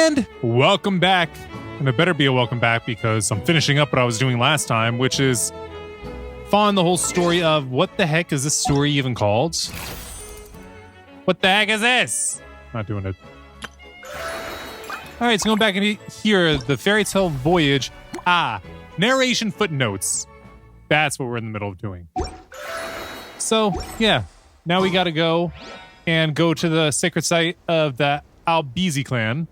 And welcome back. And it better be a welcome back because I'm finishing up what I was doing last time, which is following the whole story of what the heck is this story even called? What the heck is this? Not doing it. All right, so going back in here, the fairy tale voyage. Narration footnotes. That's what we're in the middle of doing. So, yeah. Now we got to go to the sacred site of the Albizi clan.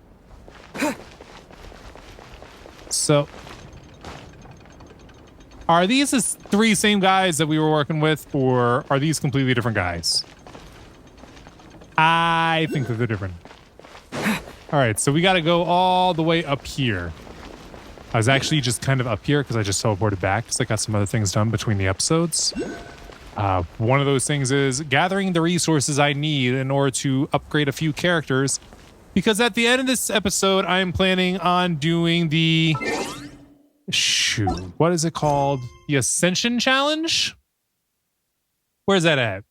So, are these the three same guys that we were working with, or are these completely different guys? I think that they're different. All right, so we got to go all the way up here. I was actually just kind of up here because I just teleported back because I got some other things done between the episodes. One of those things is gathering the resources I need in order to upgrade a few characters. Because at the end of this episode, I am planning on doing the... what is it called? The Ascension Challenge? Where's that at?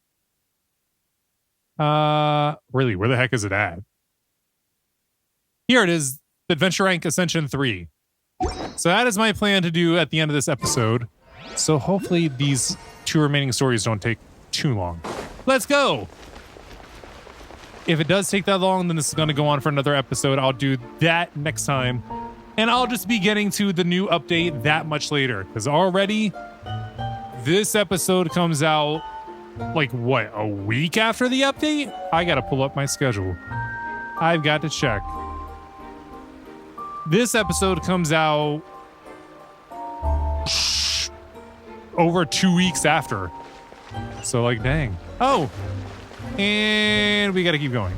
Really, where the heck is it at? Here it is, Adventure Rank Ascension 3. So that is my plan to do at the end of this episode. So hopefully these two remaining stories don't take too long. Let's go! If it does take that long, then this is going to go on for another episode. I'll do that next time. And I'll just be getting to the new update that much later. Because already, this episode comes out, like, what, a week after the update? I got to pull up my schedule. I've got to check. This episode comes out over 2 weeks after. So, like, dang. Oh! And we got to keep going.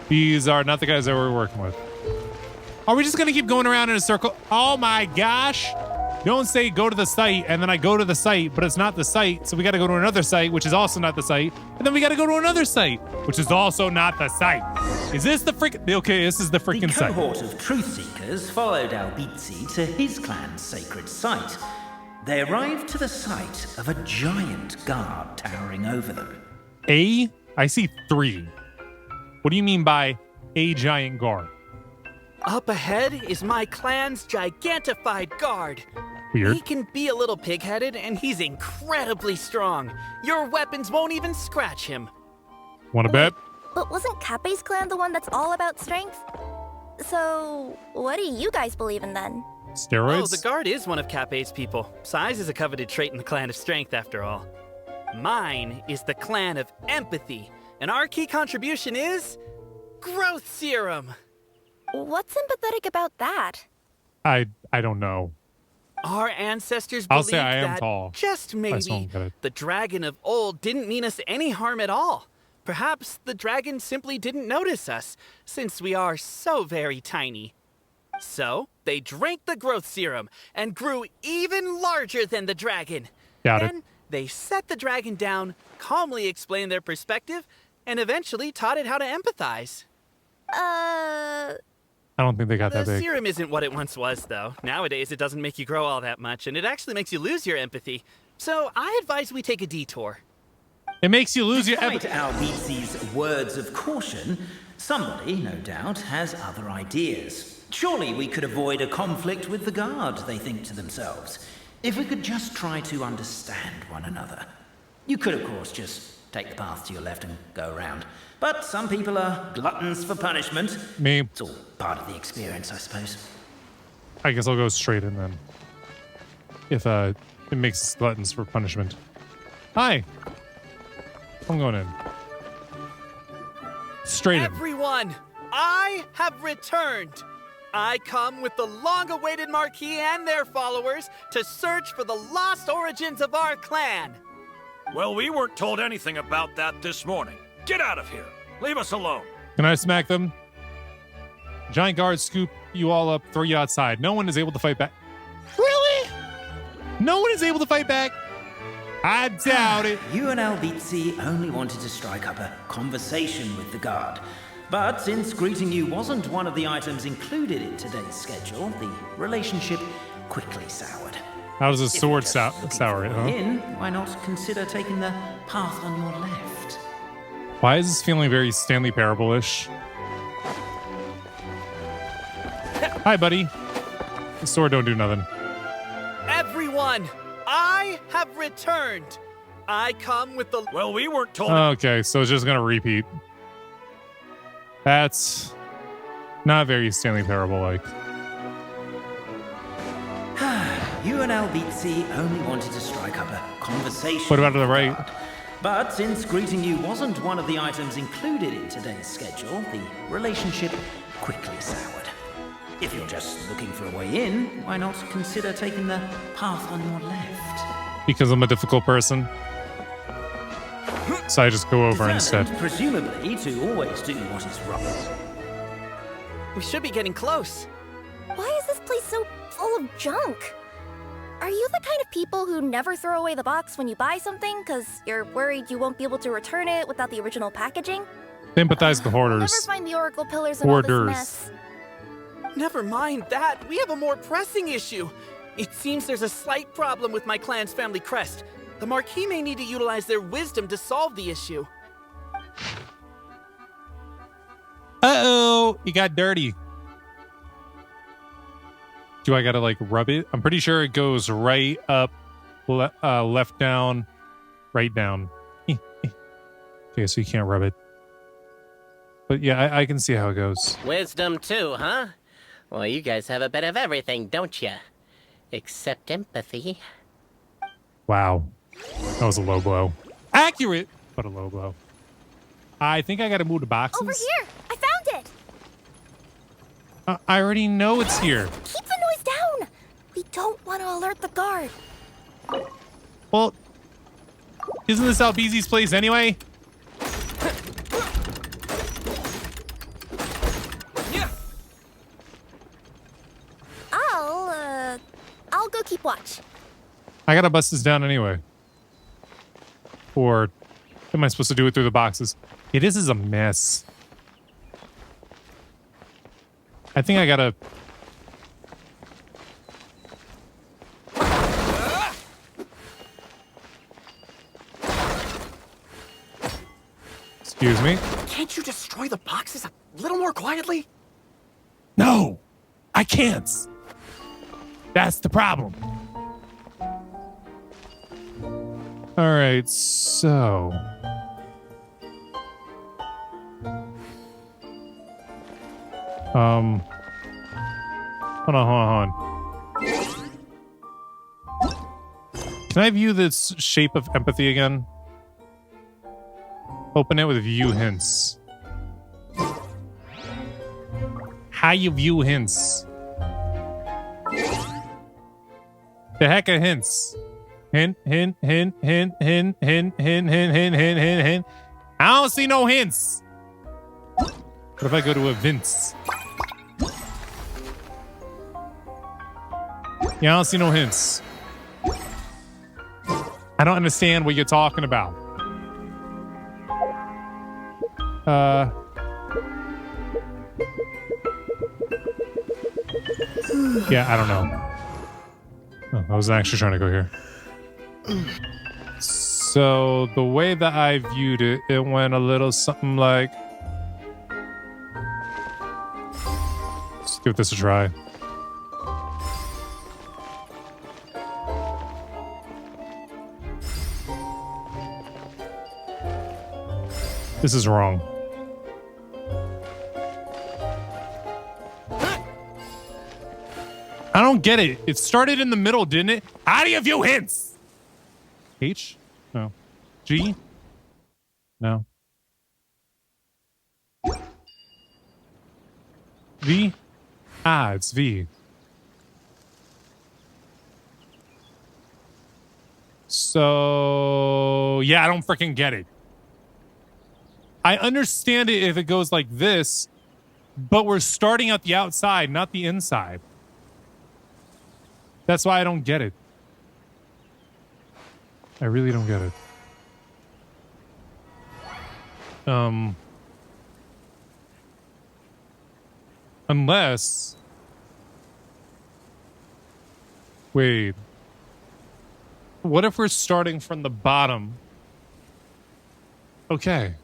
These are not the guys that we're working with. Are we just going to keep going around in a circle? Oh my gosh. Don't say go to the site and then I go to the site, but it's not the site. So we got to go to another site, which is also not the site. And then we got to go to another site, which is also not the site. Is this the freaking... Okay, this is the freaking site. The cohort of truth seekers followed Albizi to his clan's sacred site. They arrived to the site of a giant guard towering over them. I see 3. What do you mean by a giant guard? Up ahead is my clan's gigantified guard. Weird. He can be a little pig-headed, and he's incredibly strong. Your weapons won't even scratch him. Want to bet? But wasn't Kappe's clan the one that's all about strength? So, what do you guys believe in then? Steroids? Oh, the guard is one of Kappe's people. Size is a coveted trait in the clan of strength, after all. Mine is the clan of empathy, and our key contribution is... growth serum! What's empathetic about that? I don't know. Our ancestors I'll believed say I am that tall. just maybe the dragon of old didn't mean us any harm at all. Perhaps the dragon simply didn't notice us, since we are so very tiny. So, they drank the growth serum and grew even larger than the dragon. Then they set the dragon down, calmly explained their perspective, and eventually taught it how to empathize. I don't think they got that big. The serum isn't what it once was, though. Nowadays, it doesn't make you grow all that much, and it actually makes you lose your empathy. So I advise we take a detour. It makes you lose your empathy. Despite Albizi's words of caution, somebody, no doubt, has other ideas. Surely we could avoid a conflict with the guard, they think to themselves, if we could just try to understand one another. You could, of course, just take the path to your left and go around. But some people are gluttons for punishment. Me. It's all part of the experience, I suppose. I guess I'll go straight in then. If it makes us gluttons for punishment. Hi. I'm going in. Straight in. Everyone, I have returned. I come with the long-awaited Marquis and their followers to search for the lost origins of our clan. Well, we weren't told anything about that this morning. Get out of here. Leave us alone. Can I smack them? Giant guards scoop you all up, throw you outside. No one is able to fight back. Really? No one is able to fight back? I doubt it. You and Albizi only wanted to strike up a conversation with the guard. But since greeting you wasn't one of the items included in today's schedule, the relationship quickly soured. How does a sword sour it, huh? Why not consider taking the path on your left? Why is this feeling very Stanley Parable-ish? Hi, buddy. The sword don't do nothing. Everyone, I have returned. I come with the... Well, we weren't told. Okay, so it's just gonna repeat. That's not very Stanley Parable-like. You and Albizzi only wanted to strike up a conversation. What about to the with right? God. But since greeting you wasn't one of the items included in today's schedule, the relationship quickly soured. If you're just looking for a way in, why not consider taking the path on your left? Because I'm a difficult person. So I just go over instead. Determined, presumably, to always do what is right. We should be getting close. Why is this place so full of junk? Are you the kind of people who never throw away the box when you buy something because you're worried you won't be able to return it without the original packaging? Sympathize the I'll never hoarders. find the Oracle pillars in all this Hoarders. mess. Never mind that. We have a more pressing issue. It seems there's a slight problem with my clan's family crest. The Marquis may need to utilize their wisdom to solve the issue. Uh-oh, you got dirty. Do I gotta like rub it? I'm pretty sure it goes right up, left down, right down. Okay, so you can't rub it. But yeah, I can see how it goes. Wisdom too, huh? Well, you guys have a bit of everything, don't you? Except empathy. Wow. That was a low blow. Accurate, but a low blow. I think I gotta move the boxes. Over here! I found it! I already know it's here. Keep the noise down! We don't want to alert the guard. Well, isn't this Albizzi's place anyway? I'll go keep watch. I gotta bust this down anyway. Or am I supposed to do it through the boxes? Yeah, this is a mess. I think I gotta... Excuse me? Can't you destroy the boxes a little more quietly? No! I can't! That's the problem. Alright, so... Hold on. Can I view this shape of empathy again? Open it with view hints. How you view hints? The heck are hints? Hint. I don't see no hints. What if I go to events? Yeah, I don't see no hints. I don't understand what you're talking about. Yeah, I don't know. Oh, I was actually trying to go here. So the way that I viewed it, it went a little something like... Let's give this a try. This is wrong. I don't get it. It started in the middle, didn't it? How do you view hints? H? No. G? No. V? Ah, it's V. So, yeah, I don't freaking get it. I understand it if it goes like this, but we're starting at the outside, not the inside. That's why I don't get it. I really don't get it. Unless... Wait. What if we're starting from the bottom? Okay.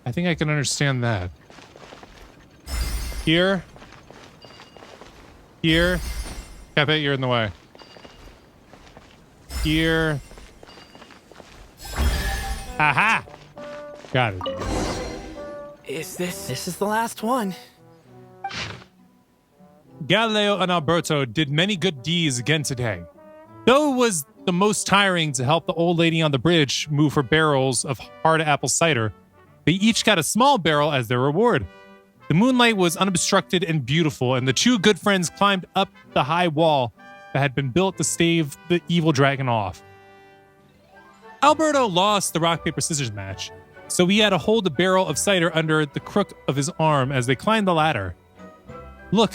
I think I can understand that. Here. Here. Cafe, you're in the way. Here. Aha! Got it. This is the last one. Galileo and Alberto did many good deeds again today. Though it was the most tiring to help the old lady on the bridge move her barrels of hard apple cider, they each got a small barrel as their reward. The moonlight was unobstructed and beautiful, and the two good friends climbed up the high wall that had been built to stave the evil dragon off. Alberto lost the rock, paper, scissors match, so he had to hold the barrel of cider under the crook of his arm as they climbed the ladder. Look,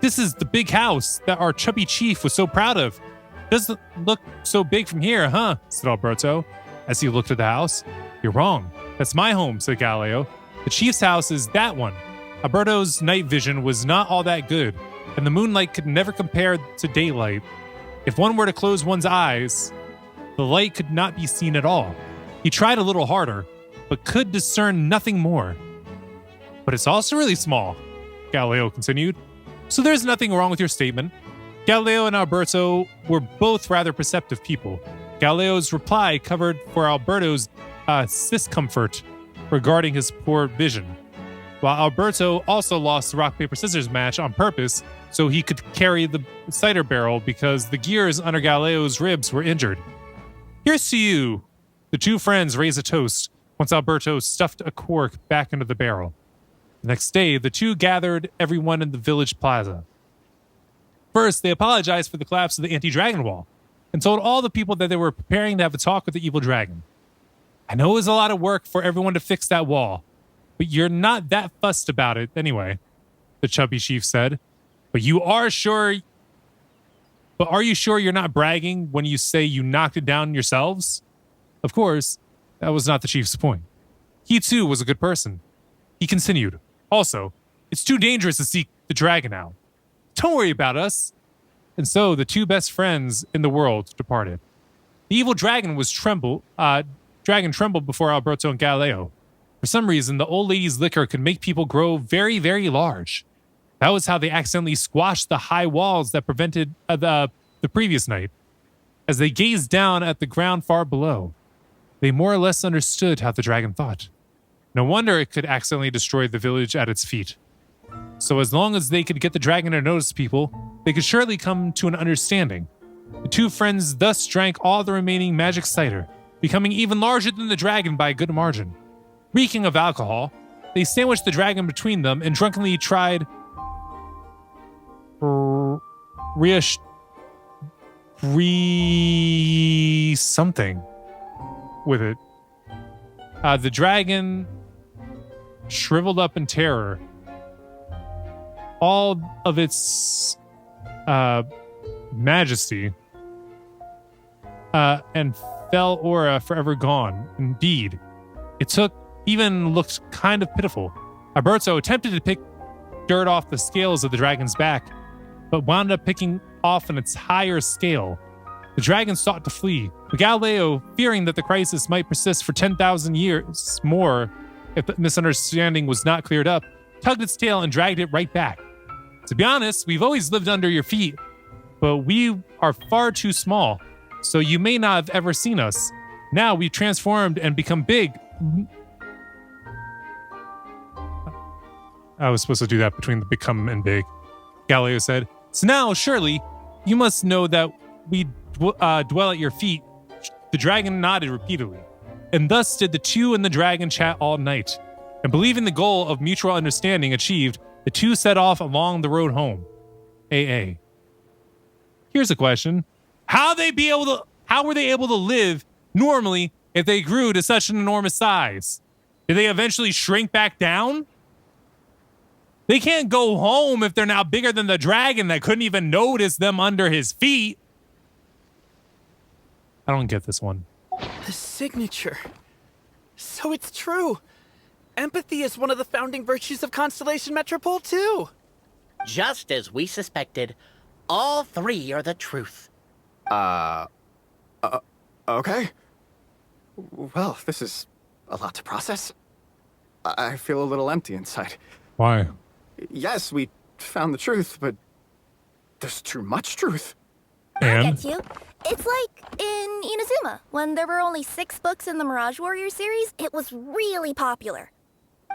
this is the big house that our chubby chief was so proud of. Doesn't look so big from here, huh? Said Alberto, as he looked at the house. You're wrong. That's my home, said Galileo. The chief's house is that one. Alberto's night vision was not all that good, and the moonlight could never compare to daylight. If one were to close one's eyes, the light could not be seen at all. He tried a little harder, but could discern nothing more. But it's also really small, Galileo continued. So there's nothing wrong with your statement. Galileo and Alberto were both rather perceptive people. Galileo's reply covered for Alberto's discomfort regarding his poor vision, while Alberto also lost the rock, paper, scissors match on purpose so he could carry the cider barrel because the gears under Galileo's ribs were injured. Here's to you. The two friends raised a toast once Alberto stuffed a cork back into the barrel. The next day, the two gathered everyone in the village plaza. First, they apologized for the collapse of the anti-dragon wall and told all the people that they were preparing to have a talk with the evil dragon. I know it was a lot of work for everyone to fix that wall, but you're not that fussed about it anyway, the chubby chief said. But are you sure you're not bragging when you say you knocked it down yourselves? Of course, that was not the chief's point. He too was a good person. He continued, also, it's too dangerous to seek the dragon out. Don't worry about us. And so the two best friends in the world departed. The evil dragon trembled before Alberto and Galileo. For some reason, the old lady's liquor could make people grow very, very large. That was how they accidentally squashed the high walls that prevented the previous night. As they gazed down at the ground far below, they more or less understood how the dragon thought. No wonder it could accidentally destroy the village at its feet. So as long as they could get the dragon to notice people, they could surely come to an understanding. The two friends thus drank all the remaining magic cider, becoming even larger than the dragon by a good margin. Reeking of alcohol, they sandwiched the dragon between them and drunkenly tried something with it. The dragon shriveled up in terror. All of its majesty and fell aura forever gone. Indeed, it even looked kind of pitiful. Alberto attempted to pick dirt off the scales of the dragon's back, but wound up picking off an its higher scale. The dragon sought to flee, but Galileo, fearing that the crisis might persist for 10,000 years more if the misunderstanding was not cleared up, tugged its tail and dragged it right back. To be honest, we've always lived under your feet, but we are far too small, so you may not have ever seen us. Now we've transformed and become big. I was supposed to do that between the become and big, Galileo said. So now, surely, you must know that we dwell at your feet. The dragon nodded repeatedly, and thus did the two and the dragon chat all night. And believing the goal of mutual understanding achieved, the two set off along the road home. AA. Here's a question. How were they able to live normally if they grew to such an enormous size? Did they eventually shrink back down? They can't go home if they're now bigger than the dragon that couldn't even notice them under his feet. I don't get this one. The signature. So it's true. Empathy is one of the founding virtues of Constellation Metropole, too. Just as we suspected, all three are the truth. Okay. Well, this is a lot to process. I feel a little empty inside. Why? Yes, we found the truth, but there's too much truth. I And get you. It's like in Inazuma, when there were only 6 books in the Mirage Warrior series, it was really popular.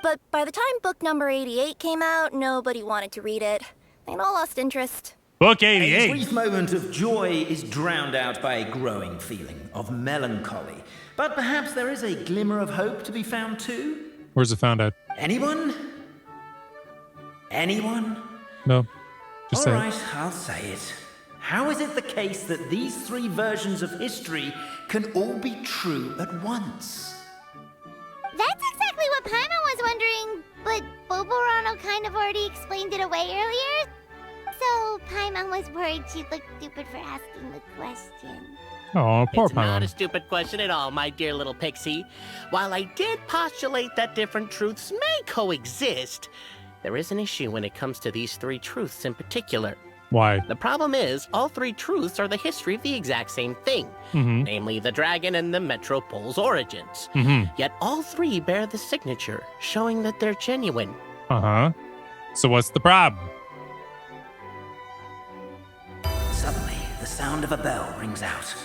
But by the time book number 88 came out, nobody wanted to read it. They'd all lost interest. book A 88. brief moment of joy is drowned out by a growing feeling of melancholy. But perhaps there is a glimmer of hope to be found too? Where's it found at? Anyone? Anyone? No. Just say All it. right, I'll say it. How is it the case that these 3 versions of history can all be true at once? That's exactly what Paimon was wondering, but Boborano kind of already explained it away earlier. So Paimon was worried she'd look stupid for asking the question. Oh, poor It's not Paimon. a stupid question at all, my dear little pixie. While I did postulate that different truths may coexist, there is an issue when it comes to these 3 truths in particular. Why? The problem is, all 3 truths are the history of the exact same thing, namely the dragon and the Metropole's origins. Yet all 3 bear the signature, showing that they're genuine. Uh-huh. So what's the problem? Suddenly, the sound of a bell rings out.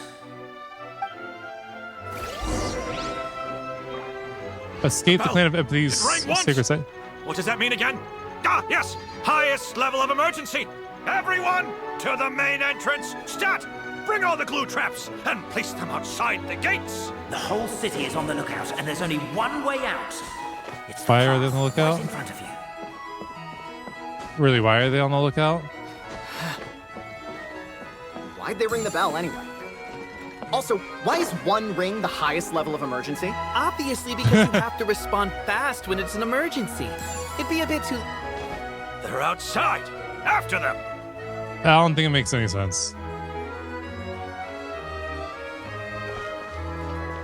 Escape the Bell. clan of Empathy's It rang once. sacred site. What does that mean again? Ah, yes! Highest level of emergency! Everyone, to the main entrance! Stat! Bring all the glue traps and place them outside the gates! The whole city is on the lookout, and there's only one way out. It's the Why are path they on the lookout? right in front of you. Really, why are they on the lookout? Why'd they ring the bell anyway? Also, why is 1 ring the highest level of emergency? Obviously, because you have to respond fast when it's an emergency. It'd be a bit too... They're outside! After them! I don't think it makes any sense.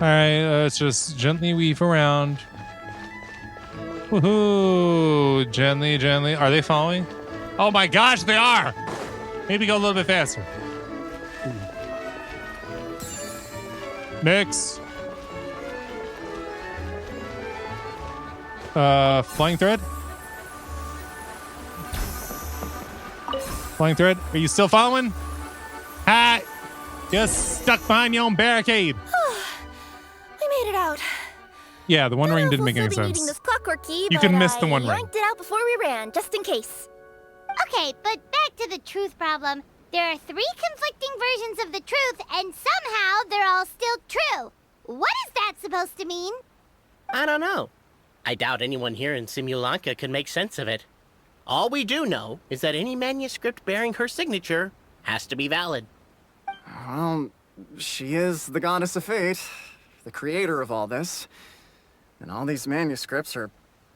Alright, let's just gently weave around. Woohoo! Gently, gently. Are they following? Oh my gosh, they are! Maybe go a little bit faster. Mix. Flying thread? Flying thread? Are you still following? Ha! Just stuck behind your own barricade. I made it out. Yeah, the one ring We'll didn't make still any be sense. needing this clockwork key, You but can miss the I one ring. yanked it out before we ran, just in case. Okay, but back to the truth problem. There are 3 conflicting versions of the truth, and somehow they're all still true. What is that supposed to mean? I don't know. I doubt anyone here in Simulanka could make sense of it. All we do know is that any manuscript bearing her signature has to be valid. Well, she is the goddess of fate, the creator of all this. And all these manuscripts are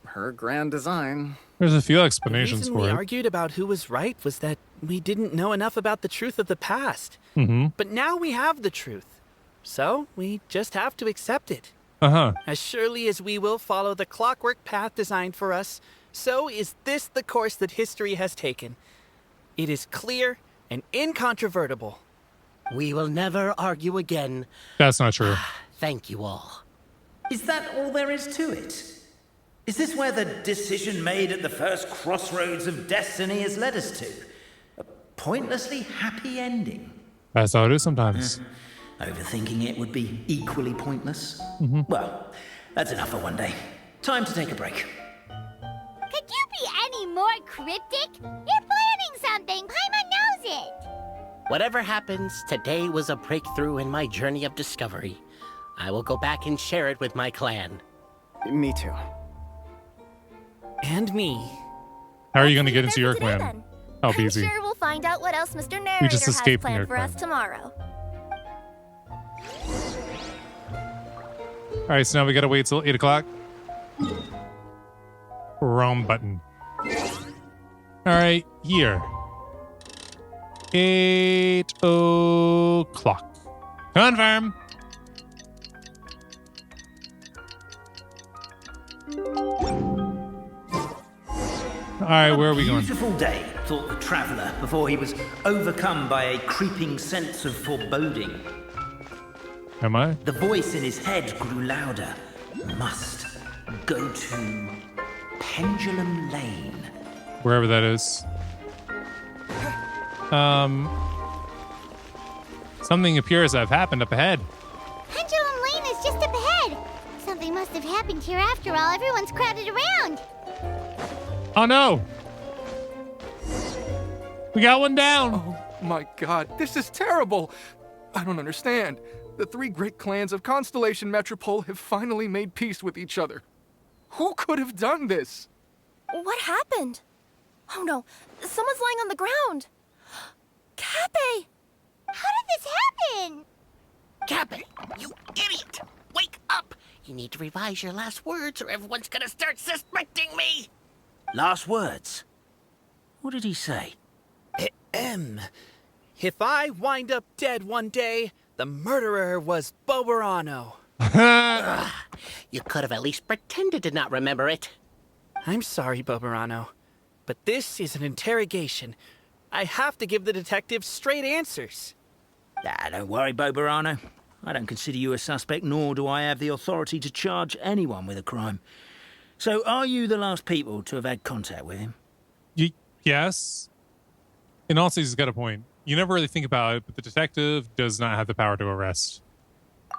her grand design. There's a few The explanations reason for we it. argued about who was right was that we didn't know enough about the truth of the past. But now we have the truth. So we just have to accept it. Uh-huh. As surely as we will follow the clockwork path designed for us, so is this the course that history has taken. It is clear and incontrovertible. We will never argue again. That's not true. Thank you all. Is that all there is to it? Is this where the decision made at the first crossroads of destiny has led us to? A pointlessly happy ending? That's how it is sometimes. Overthinking it would be equally pointless? Well, that's enough for one day. Time to take a break. Could you be any more cryptic? You're planning something. Paimon knows it. Whatever happens, today was a breakthrough in my journey of discovery. I will go back and share it with my clan. Me too. And me. How are you going to See get you into there your for today, clan? then. Oh, I'm easy. sure we'll find out what else Mr. Narrator just has escaped from planned your for us clan. tomorrow. All right, so now we got to wait till 8 o'clock. Wrong button. All right, here. 8 o'clock. Confirm. All right, where are we going? Beautiful day, thought the traveller before he was overcome by a creeping sense of foreboding. Am I? The voice in his head grew louder. Must go to Pendulum Lane. Wherever that is. Something appears to have happened up ahead. Pendulum Lane is just up ahead. Something must have happened here after all. Everyone's crowded around. Oh no! We got one down. Oh my god, this is terrible. I don't understand. The three great clans of Constellation Metropole have finally made peace with each other. Who could have done this? What happened? Oh no, someone's lying on the ground. Cappy! How did this happen? Cappy, you idiot! Wake up! You need to revise your last words or everyone's gonna start suspecting me! Last words? What did he say? If I wind up dead one day, the murderer was Boberano. You could have at least pretended to not remember it. I'm sorry, Boberano, but this is an interrogation. I have to give the detective straight answers. Don't worry, Boberano. I don't consider you a suspect, nor do I have the authority to charge anyone with a crime. So, are you the last people to have had contact with him? Yes. In all cases, he's got a point. You never really think about it, but the detective does not have the power to arrest.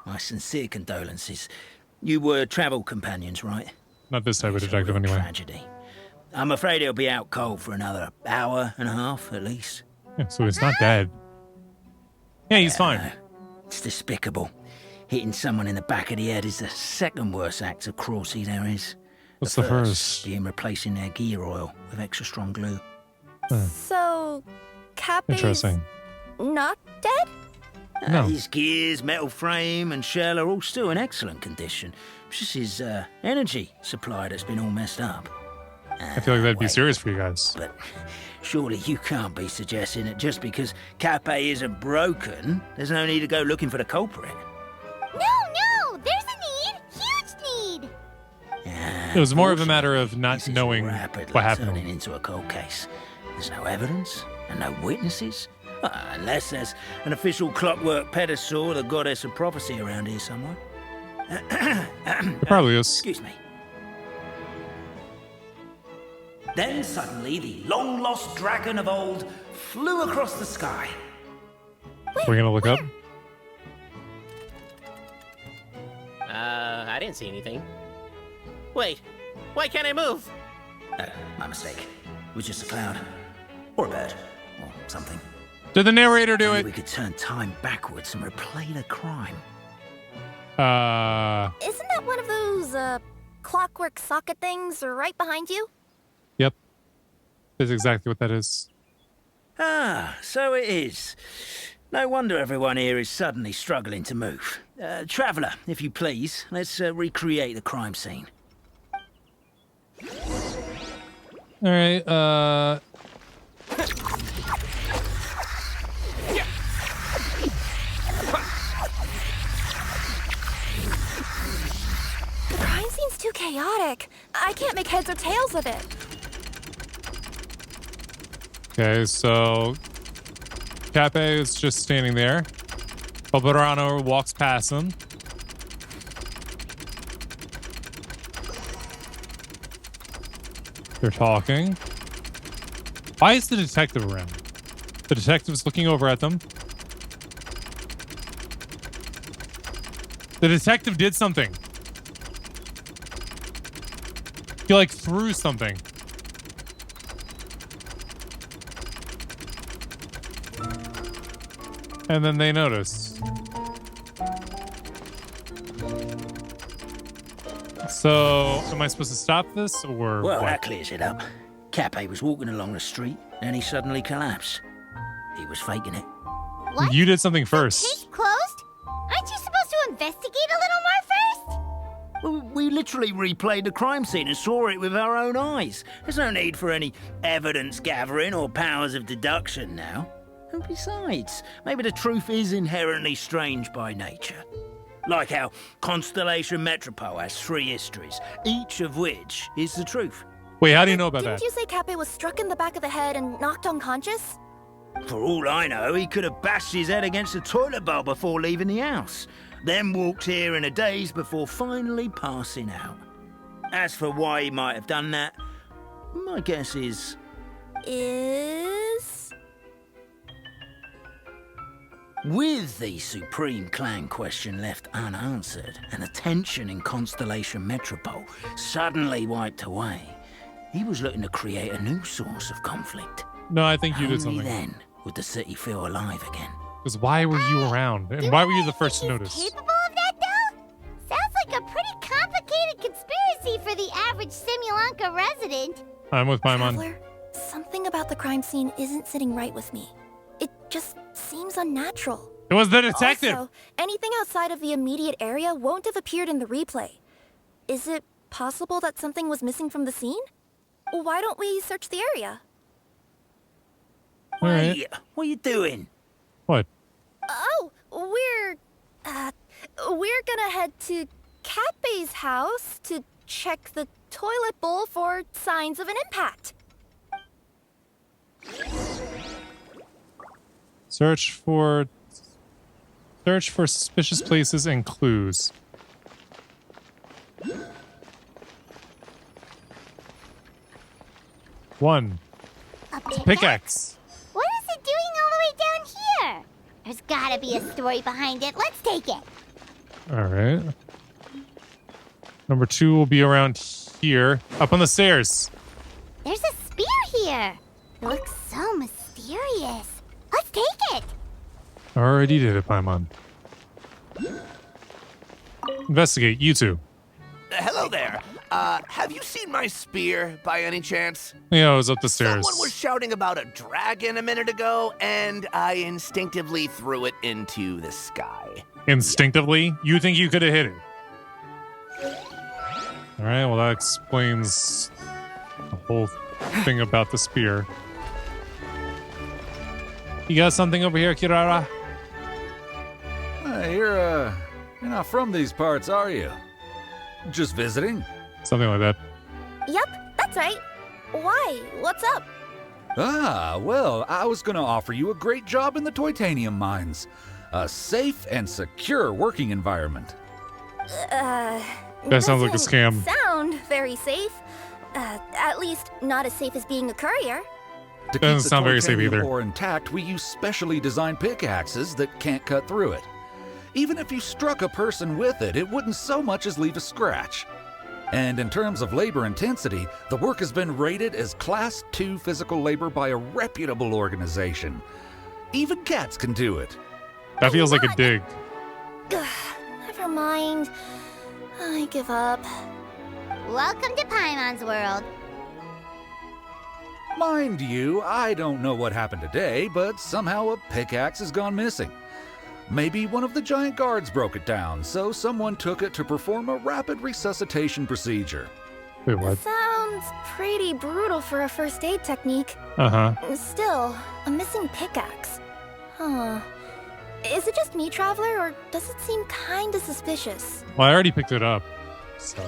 My sincere condolences. You were travel companions, right? Not this type of It's a detective, real anyway. Tragedy. I'm afraid he'll be out cold for another hour and a half, at least. Yeah, so he's not dead. Yeah, he's fine. No, it's despicable. Hitting someone in the back of the head is the second worst act of cruelty there is. What's the first? Being replacing their gear oil with extra strong glue. So, Cappy's Interesting. not dead? No. His gears, metal frame, and shell are all still in excellent condition. It's just his energy supply that's been all messed up. I feel like that'd be Wait, serious for you guys. But surely you can't be suggesting that just because Cape isn't broken, there's no need to go looking for the culprit. No, there's a need. Huge need. It was more of a matter of not This is knowing rapidly what happened. turning into a cold case. There's no evidence and no witnesses. Unless there's an official clockwork pedestal, the goddess of prophecy around here somewhere. It probably is. Excuse me. Then suddenly the long-lost dragon of old flew across the sky. We're gonna look up. I didn't see anything. Wait, why can't I move? My mistake. It was just a cloud. Or a bird. Or something. Did the narrator do Maybe it? we could turn time backwards and replay the crime. Isn't that one of those, clockwork socket things right behind you? Yep. That's exactly what that is. So it is. No wonder everyone here is suddenly struggling to move. Traveller, if you please, let's recreate the crime scene. All right, Crime scene's too chaotic. I can't make heads or tails of it. okay, so Cape is just standing there. Boberano walks past him. They're talking. Why is the detective around? The detective's looking over at them. The detective did something. He like threw something. And then they noticed. So, am I supposed to stop this or Well, what? that clears it up. Cape was walking along the street, and he suddenly collapsed. He was faking it. What? You did something Case first. closed? Aren't you supposed to investigate a little more first? Well, we literally replayed the crime scene and saw it with our own eyes. There's no need for any evidence gathering or powers of deduction now. And besides, maybe the truth is inherently strange by nature. Like how Constellation Metropole has 3 histories, each of which is the truth. Wait, how do you know about Didn't that? you say Cappy was struck in the back of the head and knocked unconscious? For all I know, he could have bashed his head against a toilet bowl before leaving the house, then walked here in a daze before finally passing out. As for why he might have done that, my guess is... Is... With the Supreme Clan question left unanswered and the tension in Constellation Metropole suddenly wiped away, he was looking to create a new source of conflict. No, I think you did Only something. then would the city feel alive again. Because why were you around? And why were you the first to notice? Capable of that, though? Sounds like a pretty complicated conspiracy for the average Simulanka resident. I'm with Paimon. Traveler, something about the crime scene isn't sitting right with me. It just seems unnatural. It was the detective. Also, anything outside of the immediate area won't have appeared in the replay. Is it possible that something was missing from the scene? Why don't we search the area? All right. Hey, what are you doing? What? Oh, we're gonna head to Catbay's house to check the toilet bowl for signs of an impact. Search for suspicious places and clues. One. A Pickaxe. What is it doing all the way down here? There's gotta be a story behind it. Let's take it. All right. Number 2 will be around here, up on the stairs. There's a spear here. It looks so mysterious. Let's take it. Already did it, Paimon. Investigate, you two. Hello there. Have you seen my spear by any chance? Yeah, I was up the stairs. Someone was shouting about a dragon a minute ago, and I instinctively threw it into the sky. Instinctively? You think you could have hit it? All right, well, that explains the whole thing about the spear. You got something over here, Kirara? You're not from these parts, are you? Just visiting? Something like that. Yep, that's right. Why? What's up? Ah, well, I was gonna offer you a great job in the Titanium mines. A safe and secure working environment. That sounds like a scam. Sound very safe. At least not as safe as being a courier. To Doesn't keep the sound very safe titanium either. ore intact, we use specially designed pickaxes that can't cut through it. Even if you struck a person with it, it wouldn't so much as leave a scratch. And in terms of labor intensity, the work has been rated as Class 2 physical labor by a reputable organization. Even cats can do it. That feels like a dig. Never mind. I give up. Welcome to Paimon's world. Mind you, I don't know what happened today, but somehow a pickaxe has gone missing. Maybe one of the giant guards broke it down, so someone took it to perform a rapid resuscitation procedure. Wait, what? Sounds pretty brutal for a first aid technique. Uh-huh. Still, a missing pickaxe. Huh. Is it just me, Traveler, or does it seem kinda suspicious? Well, I already picked it up, so...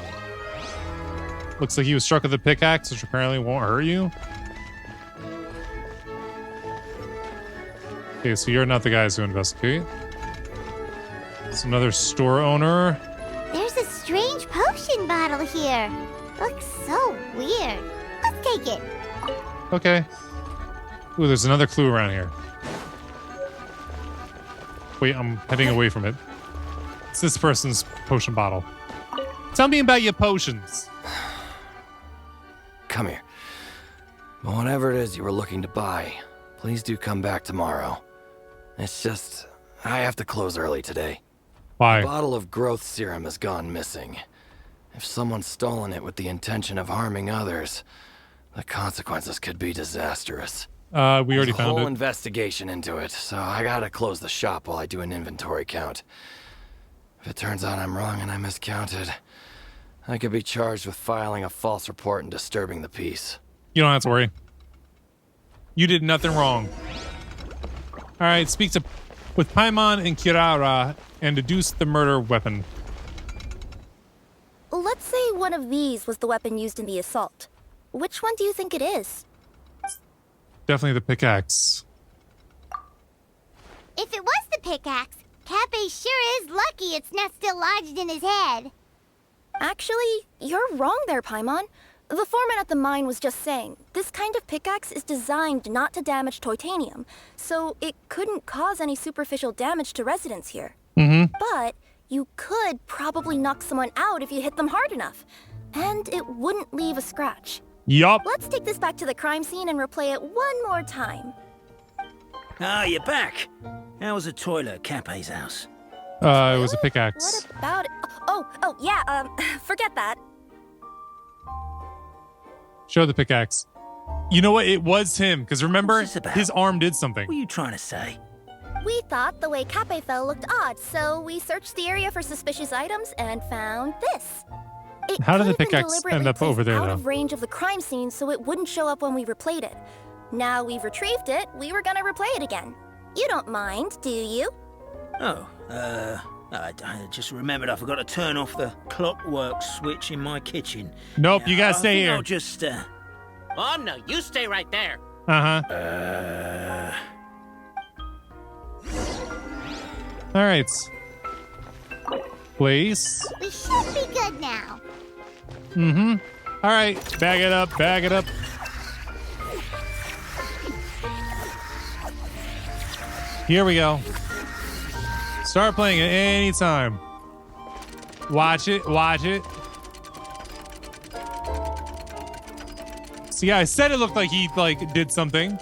Looks like he was struck with a pickaxe, which apparently won't hurt you. Okay, so you're not the guys who investigate. It's another store owner. There's a strange potion bottle here. Looks so weird. Let's take it. Okay. Ooh, there's another clue around here. Wait, I'm heading away from it. It's this person's potion bottle. Tell me about your potions. Come here. Whatever it is you were looking to buy, please do come back tomorrow. It's just, I have to close early today. Why? A bottle of growth serum has gone missing. If someone's stolen it with the intention of harming others, the consequences could be disastrous. We already There's a found whole it. investigation into it, so I gotta close the shop while I do an inventory count. If it turns out I'm wrong and I miscounted, I could be charged with filing a false report and disturbing the peace. You don't have to worry. You did nothing wrong. All right, speak with Paimon and Kirara and deduce the murder weapon. Let's say one of these was the weapon used in the assault. Which one do you think it is? Definitely the pickaxe. If it was the pickaxe, Cappe sure is lucky it's not still lodged in his head. Actually, you're wrong there, Paimon. The foreman at the mine was just saying, this kind of pickaxe is designed not to damage titanium, so it couldn't cause any superficial damage to residents here. But you could probably knock someone out if you hit them hard enough, and it wouldn't leave a scratch. Yup. Let's take this back to the crime scene and replay it one more time. Ah, you're back. How was the toilet at Cape's house? It was a pickaxe. What about it? Oh, yeah, forget that. Show the pickaxe. You know what? It was him, because remember, What's this about? his arm did something. What are you trying to say? We thought the way Cape fell looked odd, so we searched the area for suspicious items and found this. It How did the could have been pickaxe deliberately end up over placed there, out though? of range of the crime scene, so it wouldn't show up when we replayed it. Now we've retrieved it, we were gonna replay it again. You don't mind, do you? Oh, I just remembered I forgot to turn off the clockwork switch in my kitchen. Nope, you gotta I stay think here. I'll just, Oh, no, you stay right there. All right. Place. We should be good now. All right, bag it up, bag it up. Here we go. Start playing at any time. Watch it, watch it. See, I said it looked like he did something.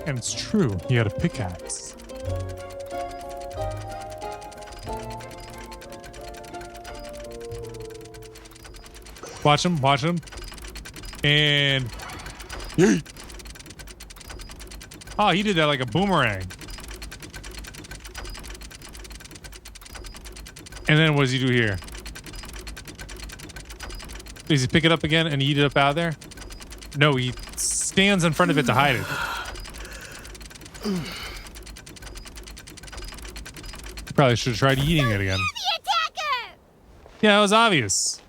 And it's true. He had a pickaxe. Watch him, watch him. And yeet. Oh, he did that like a boomerang. And then what does he do here? Does he pick it up again and eat it up out of there? No, he stands in front of it to hide it. Probably should have tried eating it again. The attacker! Yeah, it was obvious.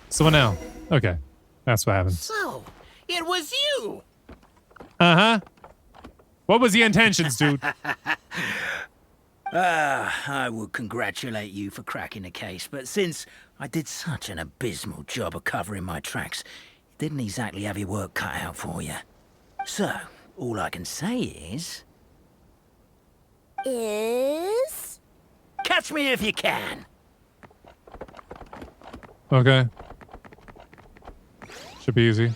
So what now? Okay, that's what happens. So, it was you. Uh-huh. What was the intentions, dude? I would congratulate you for cracking the case, but since I did such an abysmal job of covering my tracks, it didn't exactly have your work cut out for you. So, all I can say is... Catch me if you can! Okay. Should be easy.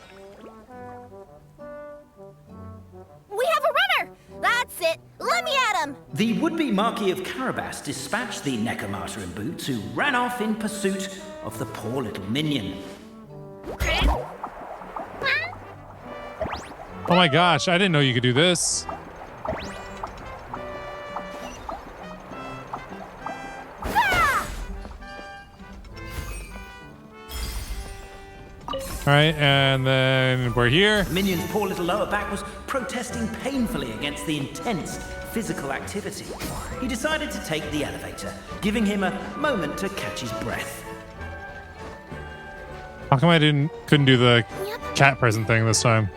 We have a runner! That's it! Let me at him! The would-be Marquis of Carabas dispatched the Necromancer in boots, who ran off in pursuit of the poor little minion. Oh my gosh, I didn't know you could do this. All right, and then we're here. The minion's poor little lower back was protesting painfully against the intense physical activity. He decided to take the elevator, giving him a moment to catch his breath. How come I couldn't do the cat present thing this time?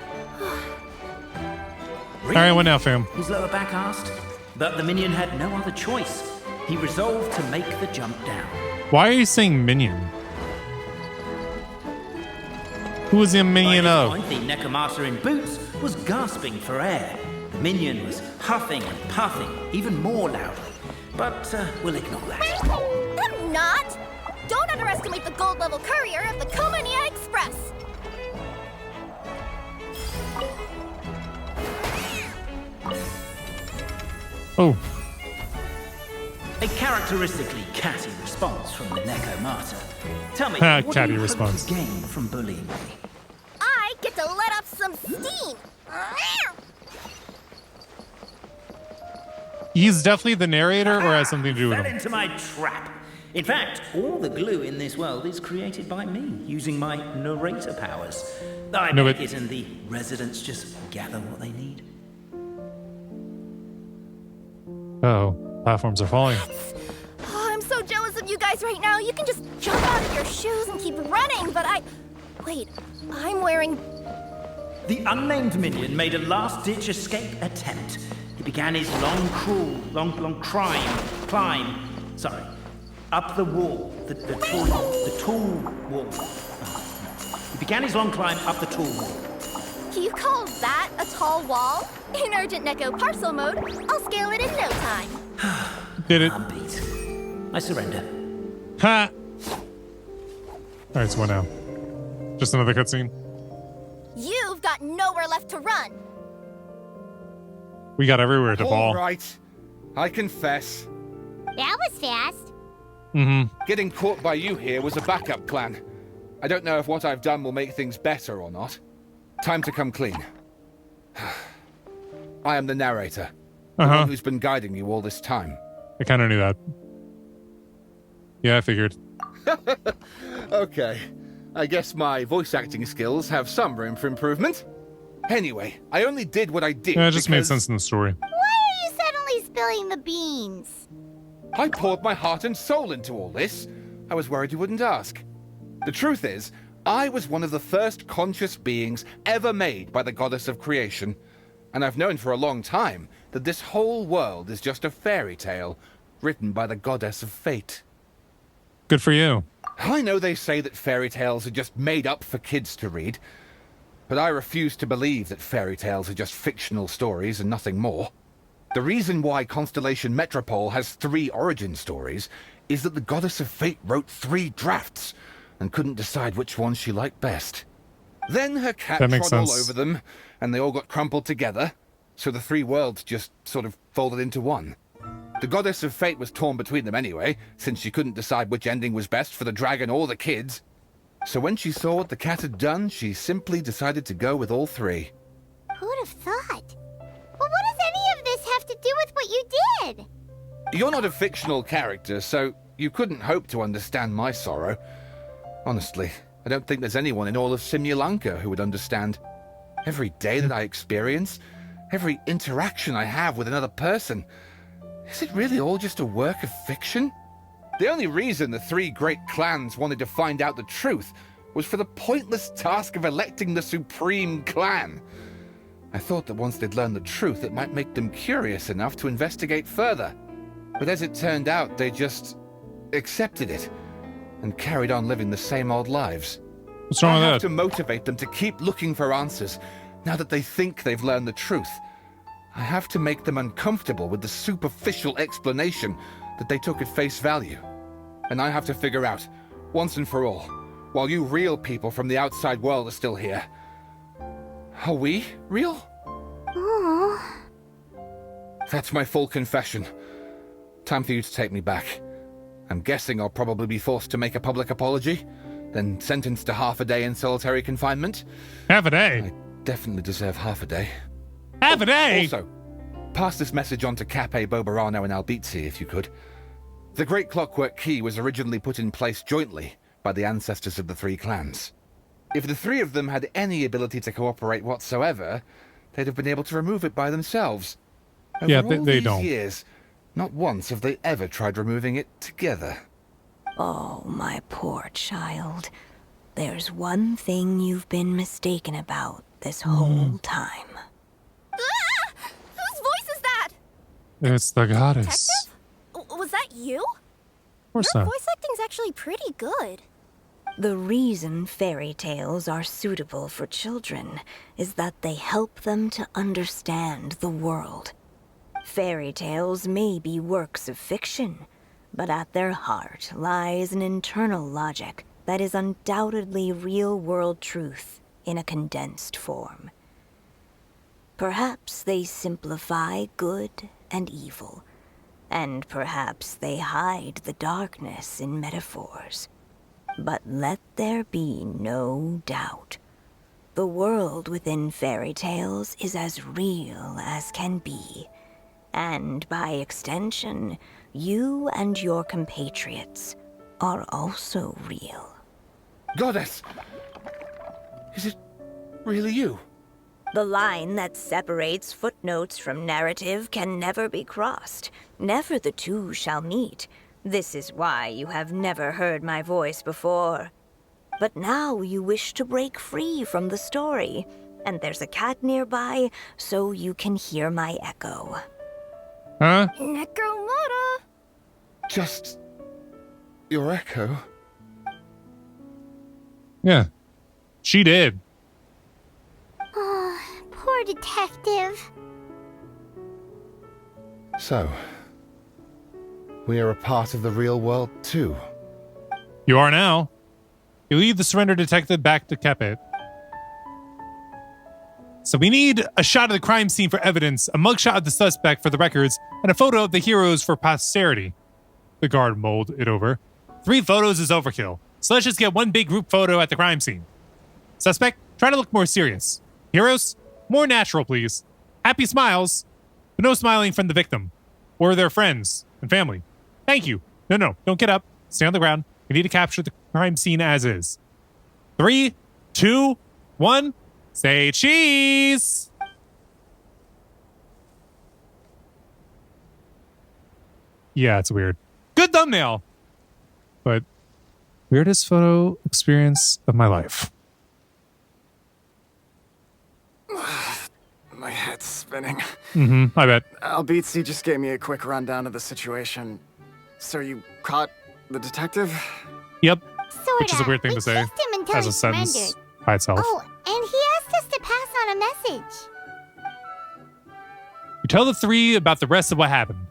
Really? All right, what now, fam? His lower back asked. But the minion had no other choice. He resolved to make the jump down. Why are you saying minion? Who is the minion By of? this point, the Necromancer in boots was gasping for air. The minion was huffing and puffing, even more loudly. But we'll ignore that. I'm not! Don't underestimate the gold-level courier of the Komania Express! Oh, A characteristically catty response from the Necromancer. Tell me, Ha, what catty do you response. hope to gain from bullying me? I get to let off some steam! he's definitely the narrator, or has something to do with Fell him. into my trap. In fact, all the glue in this world is created by me, using my narrator powers. I No, make but- it and the residents just gather what they need. Oh, platforms are falling. Oh, I'm so jealous of you guys right now. You can just jump out of your shoes and keep running, but Wait, I'm wearing... The unnamed minion made a last-ditch escape attempt. He began his long climb. up the wall, the tall wall. He began his long climb up the tall wall. You call that a tall wall? In Urgent Neko parcel mode, I'll scale it in no time. Did it. I'm beat. I surrender. Ha! Alright, so what now? Just another cutscene? You've got nowhere left to run. We got everywhere to All ball. right, I confess. That was fast. Getting caught by you here was a backup plan. I don't know if what I've done will make things better or not. Time to come clean. I am the narrator, the one who's been guiding you all this time. I kind of knew that. Yeah, I figured. Okay, I guess my voice acting skills have some room for improvement. Anyway, I only did what I did. Yeah, it just made sense in the story. Why are you suddenly spilling the beans? I poured my heart and soul into all this. I was worried you wouldn't ask. The truth is, I was one of the first conscious beings ever made by the goddess of creation. And I've known for a long time that this whole world is just a fairy tale written by the goddess of fate. Good for you. I know they say that fairy tales are just made up for kids to read, but I refuse to believe that fairy tales are just fictional stories and nothing more. The reason why Constellation Metropole has 3 origin stories is that the goddess of fate wrote 3 drafts and couldn't decide which one she liked best. Then her cat trod all over them, and they all got crumpled together, so the 3 worlds just sort of folded into one. The goddess of fate was torn between them anyway, since she couldn't decide which ending was best for the dragon or the kids. So when she saw what the cat had done, she simply decided to go with all 3. Who'd have thought? But what does any of this have to do with what you did? You're not a fictional character, so you couldn't hope to understand my sorrow. Honestly, I don't think there's anyone in all of Simulanka who would understand. Every day that I experience, every interaction I have with another person, is it really all just a work of fiction? The only reason the 3 great clans wanted to find out the truth was for the pointless task of electing the supreme clan. I thought that once they'd learned the truth, it might make them curious enough to investigate further. But as it turned out, they just accepted it and carried on living the same old lives. What's wrong with that? I have to motivate them to keep looking for answers now that they think they've learned the truth. I have to make them uncomfortable with the superficial explanation that they took at face value. And I have to figure out, once and for all, while you real people from the outside world are still here, are we real? Aww. That's my full confession. Time for you to take me back. I'm guessing I'll probably be forced to make a public apology, then sentenced to half a day in solitary confinement. Half a day? I definitely deserve half a day. Half a day? Also, pass this message on to Cape, Bobarano, and Albizzi, if you could. The Great Clockwork Key was originally put in place jointly by the ancestors of the 3 clans. If the 3 of them had any ability to cooperate whatsoever, they'd have been able to remove it by themselves. Over Yeah, all they these don't. years, not once have they ever tried removing it together. Oh, my poor child. There's one thing you've been mistaken about this whole time. Ah! Whose voice is that? It's the goddess. Detective? Was that you? Of course Your not. voice acting's actually pretty good. The reason fairy tales are suitable for children is that they help them to understand the world. Fairy tales may be works of fiction, but at their heart lies an internal logic that is undoubtedly real-world truth in a condensed form. Perhaps they simplify good and evil, and perhaps they hide the darkness in metaphors. But let there be no doubt. The world within fairy tales is as real as can be. And by extension, you and your compatriots are also real. Goddess! Is it really you? The line that separates footnotes from narrative can never be crossed. Never the two shall meet. This is why you have never heard my voice before. But now you wish to break free from the story, and there's a cat nearby, so you can hear my echo. Huh? Necromora! Just your echo? Yeah, she did. Oh, poor detective. So, we are a part of the real world too. You are now. You lead the surrender detective back to Capet. So we need a shot of the crime scene for evidence, a mugshot of the suspect for the records, and a photo of the heroes for posterity. The guard mulled it over. 3 photos is overkill, so let's just get one big group photo at the crime scene. Suspect, try to look more serious. Heroes, more natural, please. Happy smiles, but no smiling from the victim or their friends and family. Thank you. No, don't get up. Stay on the ground. We need to capture the crime scene as is. 3, 2, 1. Say cheese! Yeah, it's weird. Good thumbnail! But weirdest photo experience of my life. My head's spinning. I bet. Albizzi just gave me a quick rundown of the situation. So you caught the detective? Yep. Sorta. Which is a weird thing to say chased him until as he a sentence surrendered. by itself. Oh, and he asked us to pass on a message. You tell the 3 about the rest of what happened.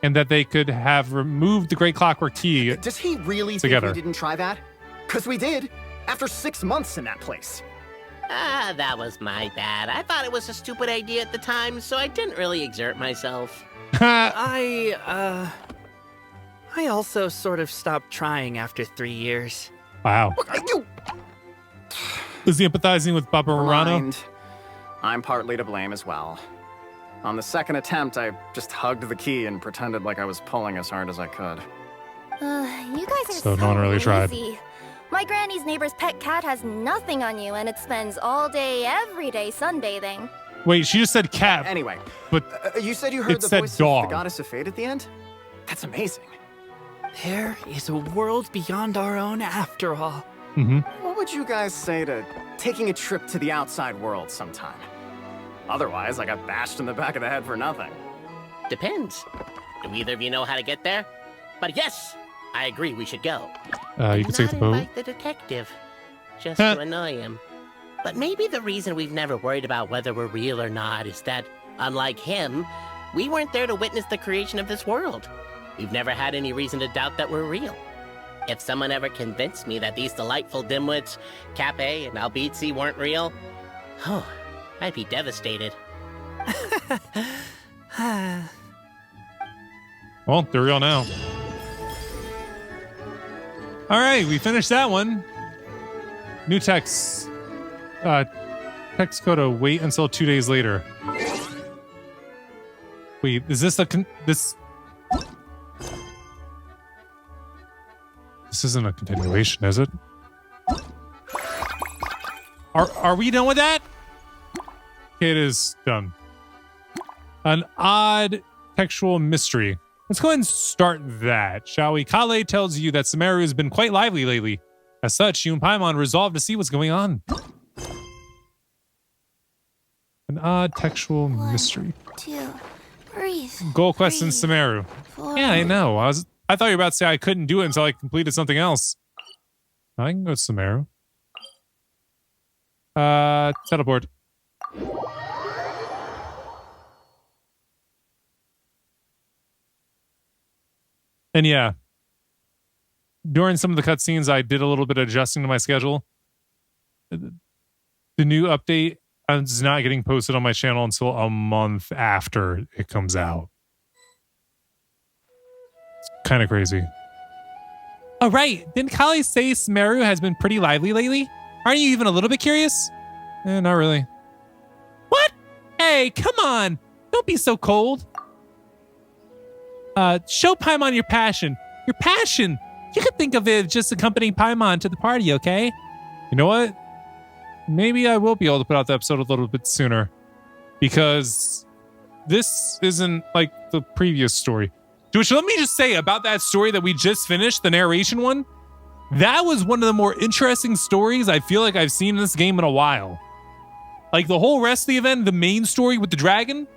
And that they could have removed the Great Clockwork Key. Does he really together. think we didn't try that? Because we did, after 6 months in that place. That was my bad. I thought it was a stupid idea at the time, so I didn't really exert myself. I also sort of stopped trying after 3 years. Wow. Is he empathizing with Papa Morano? Mind. I'm partly to blame as well. On the second attempt, I just hugged the key and pretended like I was pulling as hard as I could. You guys are So no one really tried. lazy. My granny's neighbor's pet cat has nothing on you, and it spends all day, every day sunbathing. Wait, she just said cat. Anyway, but you said you heard it the said voice dog. of the goddess of fate at the end? That's amazing. There is a world beyond our own after all. What would you guys say to taking a trip to the outside world sometime? Otherwise, I got bashed in the back of the head for nothing. Depends. Do either of you know how to get there? But yes, I agree we should go. You can take the boat. Invite the detective, just to annoy him. But maybe the reason we've never worried about whether we're real or not is that, unlike him, we weren't there to witness the creation of this world. We've never had any reason to doubt that we're real. If someone ever convinced me that these delightful dimwits, Cape and Albizzi, weren't real, I'd be devastated. Well, they're real now. All right, we finished that one. New text. Text code to wait until 2 days later. Wait, is this this? This isn't a continuation, is it? Are we done with that? Okay, it is done. An odd textual mystery. Let's go ahead and start that, shall we? Kale tells you that Samaru has been quite lively lately. As such, you and Paimon resolve to see what's going on. An odd textual mystery. 2, breathe. Goal quest in Samaru. 4. Yeah, I know. I thought you were about to say I couldn't do it until I completed something else. I can go to Samaru. Teleport. And yeah, during some of the cutscenes, I did a little bit of adjusting to my schedule. The new update is not getting posted on my channel until a month after it comes out. It's kind of crazy. Oh, right. Didn't Kali say Samaru has been pretty lively lately? Aren't you even a little bit curious? Not really. What? Hey, come on. Don't be so cold. Show Paimon your passion. Your passion. You could think of it as just accompanying Paimon to the party, okay? You know what? Maybe I will be able to put out the episode a little bit sooner. Because this isn't like the previous story. Which, let me just say about that story that we just finished, the narration one. That was one of the more interesting stories I feel like I've seen in this game in a while. Like the whole rest of the event, the main story with the dragon,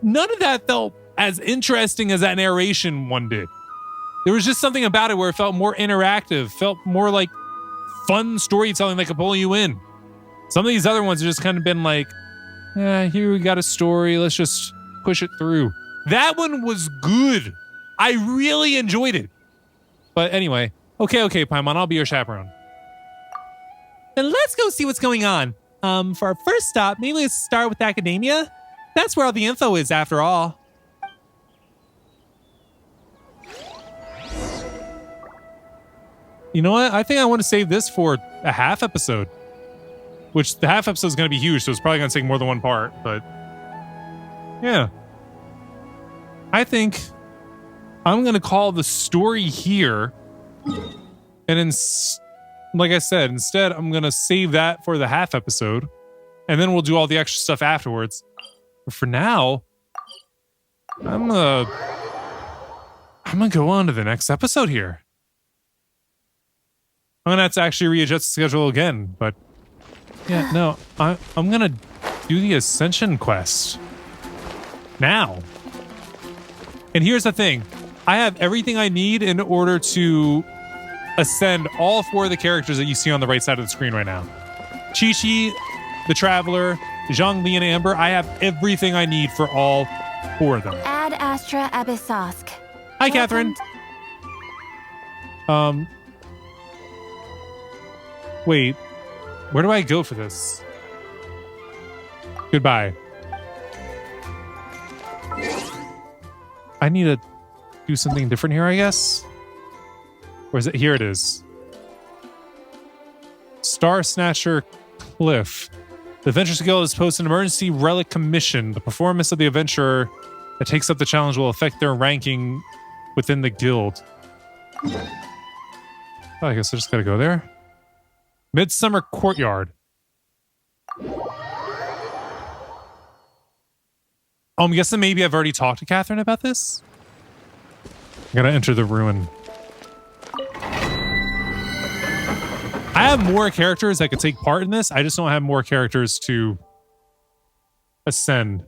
none of that felt as interesting as that narration one did. There was just something about it where it felt more interactive, felt more like fun storytelling that could pull you in. Some of these other ones have just kind of been like, yeah, here we got a story. Let's just push it through. That one was good. I really enjoyed it. But anyway, okay, Paimon, I'll be your chaperone. Then let's go see what's going on. For our first stop, maybe let's start with academia. That's where all the info is, after all. You know what? I think I want to save this for a half episode. Which the half episode is going to be huge, so it's probably going to take more than one part. But yeah. I think I'm going to call the story here. And like I said, instead, I'm going to save that for the half episode. And then we'll do all the extra stuff afterwards. But for now, I'm going to go on to the next episode here. I'm going to have to actually readjust the schedule again. But yeah, no, I'm going to do the Ascension quest now. And here's the thing. I have everything I need in order to ascend all 4 of the characters that you see on the right side of the screen right now. Chi-Chi, the Traveler, Zhongli, and Amber. I have everything I need for all 4 of them. Ad Astra Abyssosk. Hi, Catherine. Wait, where do I go for this? Goodbye. I need to do something different here, I guess. Or is it? Here it is. Star Snatcher Cliff. The Adventurers Guild has posted an emergency relic commission. The performance of the adventurer that takes up the challenge will affect their ranking within the guild. Oh, I guess I just gotta go there. Midsummer Courtyard. I'm guessing maybe I've already talked to Catherine about this. I gotta enter the ruin. I have more characters that could take part in this. I just don't have more characters to ascend.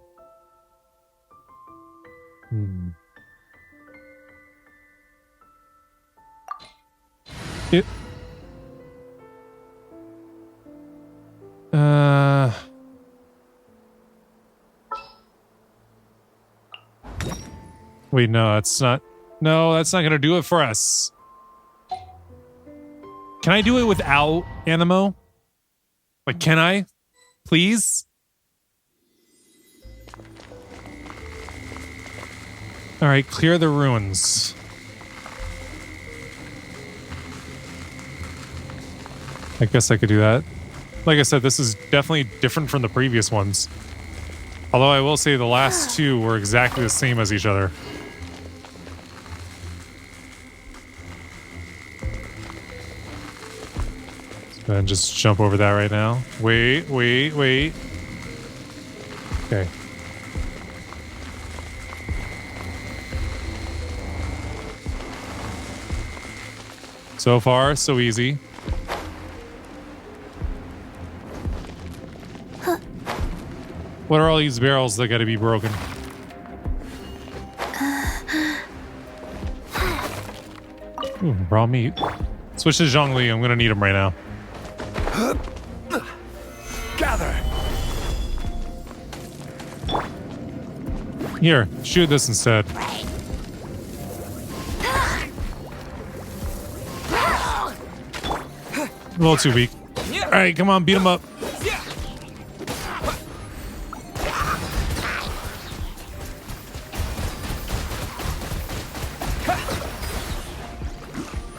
Wait, no, that's not. No, that's not gonna do it for us. Can I do it without Animo? Like, can I? Please? All right, clear the ruins. I guess I could do that. Like I said, this is definitely different from the previous ones. Although I will say the last 2 were exactly the same as each other. And just jump over that right now. Wait. Okay. So far, so easy. What are all these barrels that gotta be broken? Ooh, raw meat. Switch to Zhongli. I'm gonna need him right now. Gather. Here, shoot this instead. A little too weak. All right, come on, beat him up.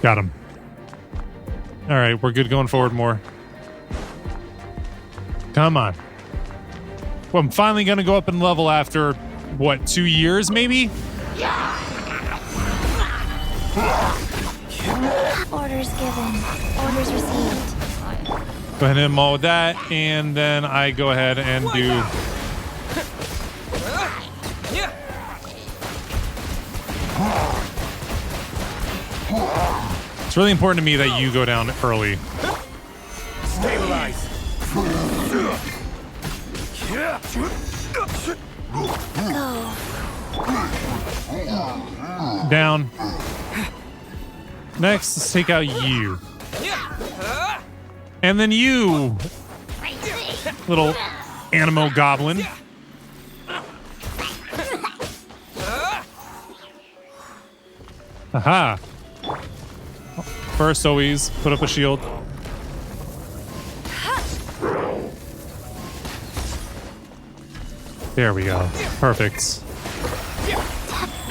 Got him. All right, we're good going forward more. Come on. Well, I'm finally going to go up in level after, what, 2 years maybe? Orders given. Orders received. Go ahead and hit them all with that, and then I go ahead and do... It's really important to me that you go down early. Stabilize. Down. Next, let's take out you. And then you, little animo goblin. Aha. First, always put up a shield. There we go. Perfect.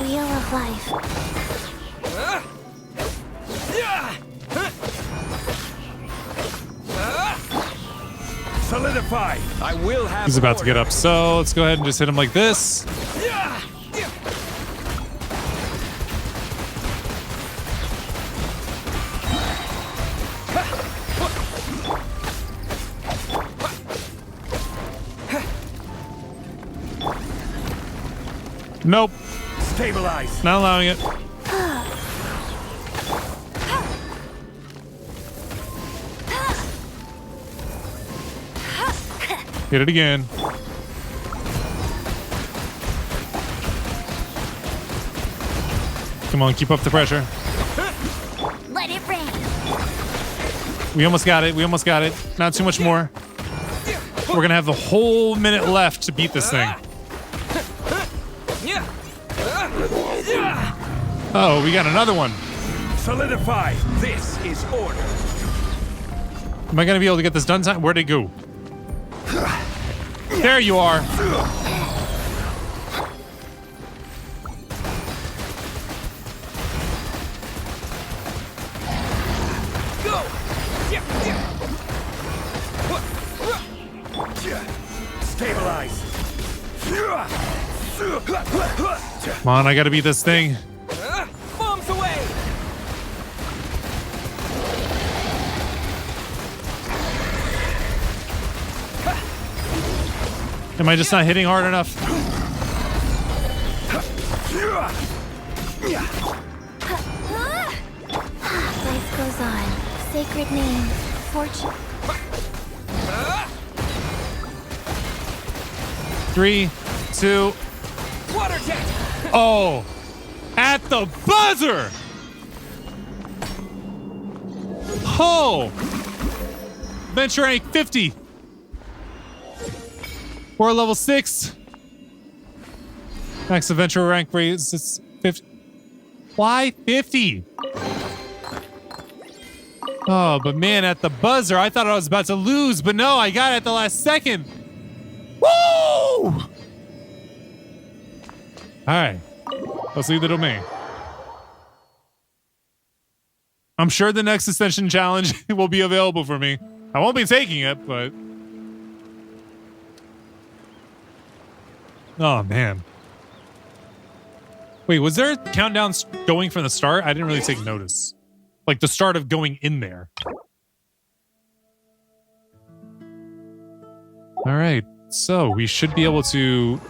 Wheel of life. Solidify. I will have. He's about to get up, so let's go ahead and just hit him like this. Nope. Stabilize. Not allowing it. Hit it again. Come on, keep up the pressure. Let it rain. We almost got it. We almost got it. Not too much more. We're gonna have the whole minute left to beat this thing. Oh, we got another one. Solidify. This is order. Am I gonna be able to get this done time? Where'd it go? There you are. Go. Stabilize. Come on, I gotta beat this thing. Bombs away. Am I just not hitting hard enough? Life goes on. Sacred name. Fortune. 3, 2. Water jet. Oh, at the buzzer. Oh, Venture rank 50. We're level 6. Max adventure rank raise 50. Why 50? Oh, but man, at the buzzer, I thought I was about to lose, but no, I got it at the last second. Woo! All right, let's leave the domain. I'm sure the next Ascension challenge will be available for me. I won't be taking it, but... Oh, man. Wait, was there a countdown going from the start? I didn't really take notice. Like the start of going in there. All right, so we should be able to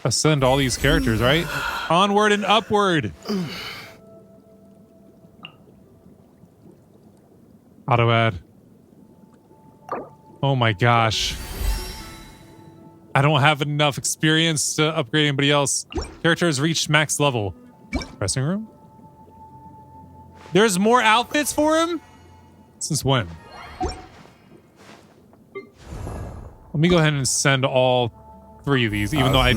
ascend all these characters, right? Onward and upward. Auto add. Oh my gosh. I don't have enough experience to upgrade anybody else. Character has reached max level. Dressing room? There's more outfits for him? Since when? Let me go ahead and send all 3 of these, even though I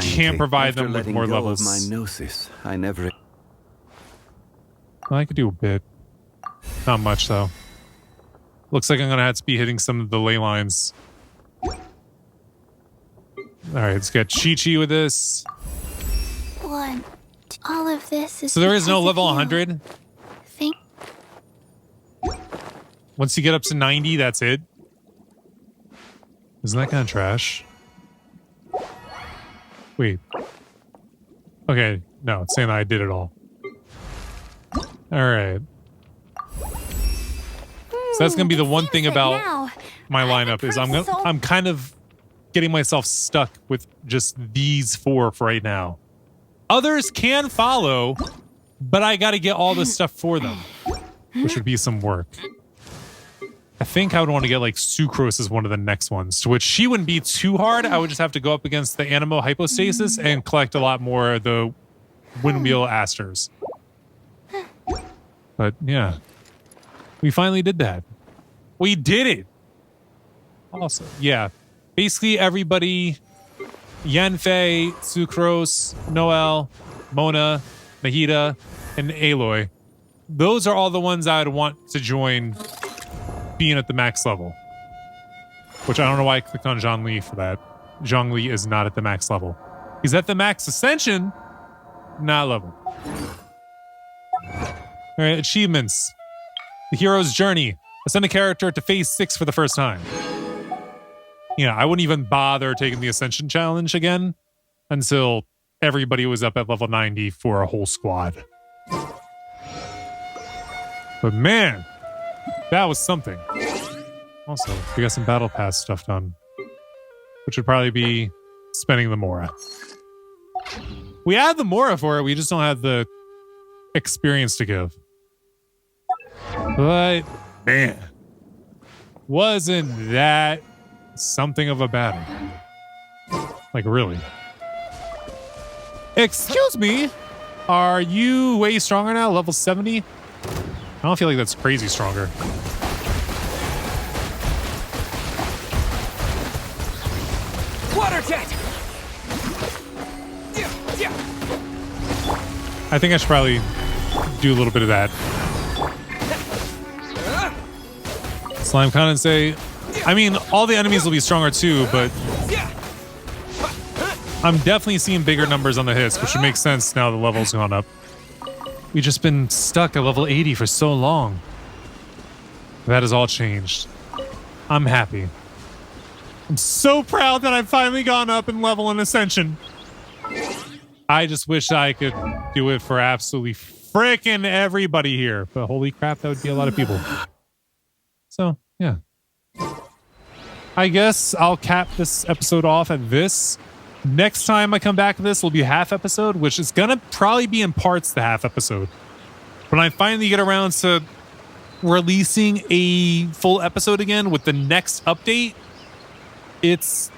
can't provide them with more levels. My gnosis, I never... Well, I could do a bit. Not much, though. Looks like I'm going to have to be hitting some of the ley lines. Alright, let's get Chi-Chi with this. One. All of this is... So there is no because of level you. 100? Thank... Once you get up to 90, that's it? Isn't that kind of trash? Wait. Okay, no, it's saying that I did it all. Alright. So that's gonna be the one thing about now my lineup is I'm kind of getting myself stuck with just these 4 for right now. Others can follow, but I got to get all this stuff for them, which would be some work. I think I would want to get like Sucrose as one of the next ones, to which she wouldn't be too hard. I would just have to go up against the Animo Hypostasis and collect a lot more of the Windwheel Asters. But yeah, we finally did that. We did it. Awesome. Yeah. Basically everybody, Yanfei, Sucrose, Noelle, Mona, Nahida, and Aloy. Those are all the ones I would want to join being at the max level. Which I don't know why I clicked on Zhongli for that. Zhongli is not at the max level. He's at the max ascension, not level. All right, achievements. The hero's journey. Ascend a character to phase 6 for the first time. Yeah, I wouldn't even bother taking the Ascension challenge again until everybody was up at level 90 for a whole squad. But man, that was something. Also, we got some battle pass stuff done, which would probably be spending the Mora. We had the Mora for it, we just don't have the experience to give. But man, wasn't that something of a battle? Like, really? Excuse me, are you way stronger now, level 70? I don't feel like that's crazy stronger. Water jet! I think I should probably do a little bit of that. Slime condensate. I mean, all the enemies will be stronger too, but I'm definitely seeing bigger numbers on the hits, which would make sense now the level's gone up. We've just been stuck at level 80 for so long. That has all changed. I'm happy. I'm so proud that I've finally gone up in level in Ascension. I just wish I could do it for absolutely frickin' everybody here. But holy crap, that would be a lot of people. So, yeah. I guess I'll cap this episode off at this. Next time I come back to this will be a half episode, which is gonna probably be in parts the half episode. When I finally get around to releasing a full episode again with the next update, it's...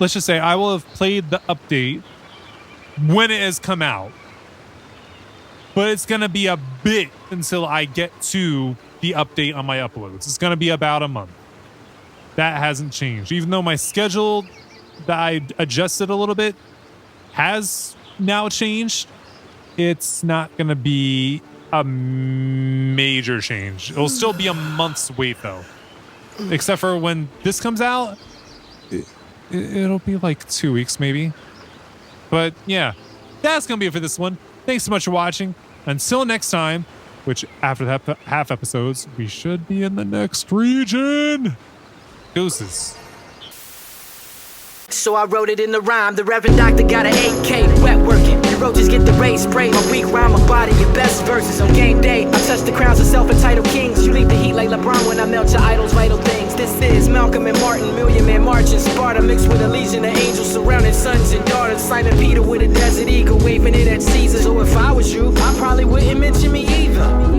let's just say I will have played the update when it has come out. But it's gonna be a bit until I get to the update on my uploads. It's gonna be about a month. That hasn't changed. Even though my schedule that I adjusted a little bit has now changed, it's not going to be a major change. It'll still be a month's wait, though. Except for when this comes out, it'll be like 2 weeks, maybe. But yeah, that's going to be it for this one. Thanks so much for watching. Until next time, which after that half episodes, we should be in the next region. Deuces. So I wrote it in the rhyme. The Reverend Doctor got an 8K wet working. You roaches get the race spray. My weak rhyme, my body, your best verses on game day. I touch the crowns of self-entitled kings. You leave the heat like LeBron when I melt your idols' vital things. This is Malcolm and Martin, Million Man marching Sparta, mixed with a legion of angels surrounding sons and daughters. Simon Peter with a desert eagle waving it at Caesar. So if I was you, I probably wouldn't mention me either.